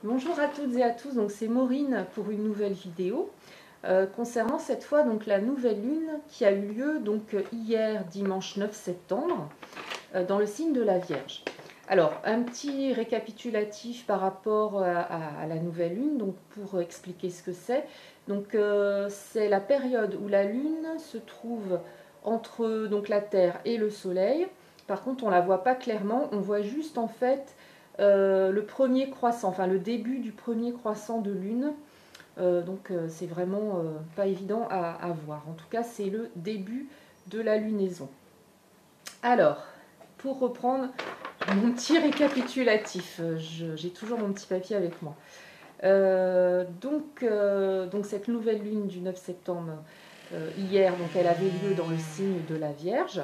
Bonjour à toutes et à tous, donc c'est Maureen pour une nouvelle vidéo concernant cette fois donc la nouvelle lune qui a eu lieu donc hier dimanche 9 septembre dans le signe de la Vierge. Alors un petit récapitulatif par rapport à la nouvelle lune donc pour expliquer ce que c'est. Donc c'est la période où la lune se trouve entre donc la Terre et le Soleil. Par contre on la voit pas clairement, on voit juste en fait le premier croissant, enfin le début du premier croissant de lune. Donc c'est vraiment pas évident à voir. En tout cas, c'est le début de la lunaison. Alors, pour reprendre mon petit récapitulatif, j'ai toujours mon petit papier avec moi. Donc cette nouvelle lune du 9 septembre, hier, donc elle avait lieu dans le signe de la Vierge.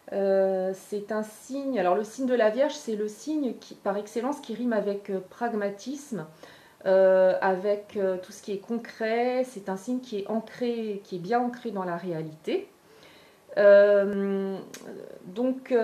C'est un signe, alors le signe de la Vierge, c'est le signe qui, par excellence qui rime avec pragmatisme, avec tout ce qui est concret. C'est un signe qui est ancré, qui est bien ancré dans la réalité. Donc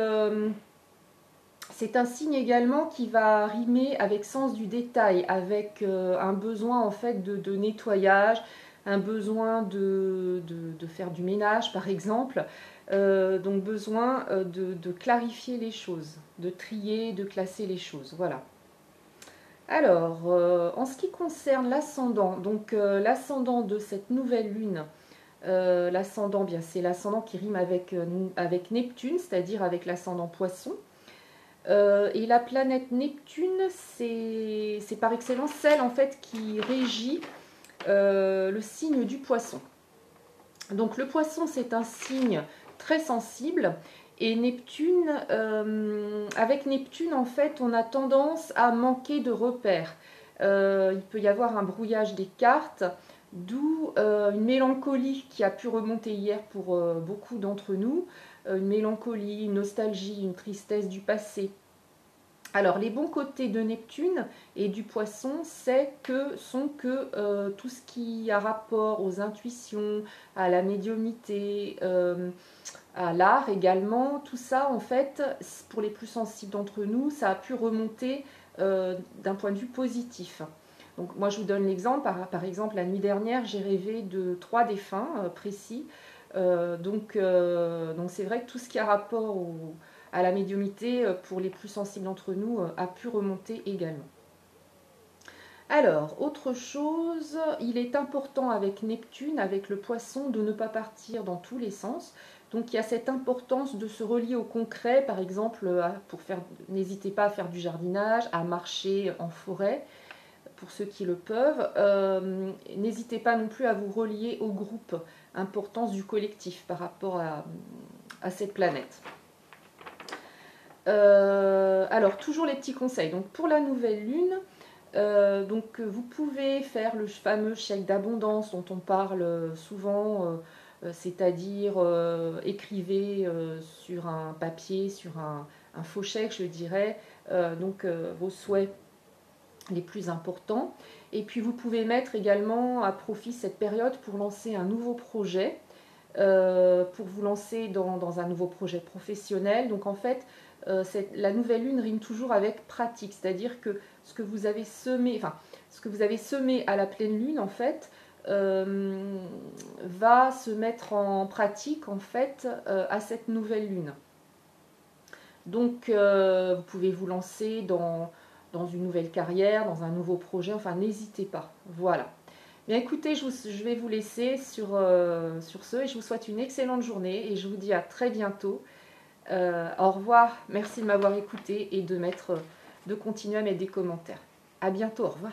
c'est un signe également qui va rimer avec sens du détail, avec un besoin en fait de nettoyage, un besoin de faire du ménage par exemple. Donc besoin de clarifier les choses, de trier, de classer les choses. Voilà. Alors, en ce qui concerne l'ascendant, donc l'ascendant de cette nouvelle lune, l'ascendant, bien c'est l'ascendant qui rime avec Neptune, c'est-à-dire avec l'ascendant Poisson. Et la planète Neptune, c'est par excellence celle en fait qui régit le signe du Poisson. Donc le Poisson, c'est un signe très sensible. Et Neptune, avec Neptune, en fait, on a tendance à manquer de repères. Il peut y avoir un brouillage des cartes, d'où une mélancolie qui a pu remonter hier pour beaucoup d'entre nous. Une mélancolie, une nostalgie, une tristesse du passé. Alors, les bons côtés de Neptune et du Poisson, sont que tout ce qui a rapport aux intuitions, à la médiumnité, à l'art également, tout ça, en fait, pour les plus sensibles d'entre nous, ça a pu remonter d'un point de vue positif. Donc, moi, je vous donne l'exemple. Par exemple, la nuit dernière, j'ai rêvé de 3 défunts précis. Donc c'est vrai que tout ce qui a rapport à la médiumnité, pour les plus sensibles d'entre nous, a pu remonter également. Alors, autre chose, il est important avec Neptune, avec le Poisson, de ne pas partir dans tous les sens. Donc il y a cette importance de se relier au concret, par exemple, n'hésitez pas à faire du jardinage, à marcher en forêt, pour ceux qui le peuvent. N'hésitez pas non plus à vous relier au groupe, importance du collectif par rapport à cette planète. Alors, toujours les petits conseils. Donc, pour la nouvelle lune, donc vous pouvez faire le fameux chèque d'abondance dont on parle souvent, c'est-à-dire écrivez sur un papier, sur un faux chèque, je dirais, vos souhaits les plus importants. Et puis vous pouvez mettre également à profit cette période pour lancer un nouveau projet, pour vous lancer dans un nouveau projet professionnel. Donc en fait, la nouvelle lune rime toujours avec pratique, c'est-à-dire que ce que vous avez semé, à la pleine lune, en fait, va se mettre en pratique en fait à cette nouvelle lune. Donc vous pouvez vous lancer dans une nouvelle carrière, dans un nouveau projet, enfin n'hésitez pas. Voilà. Bien écoutez, je vais vous laisser sur ce et je vous souhaite une excellente journée et je vous dis à très bientôt. Au revoir, merci de m'avoir écouté et de continuer à mettre des commentaires. À bientôt, au revoir.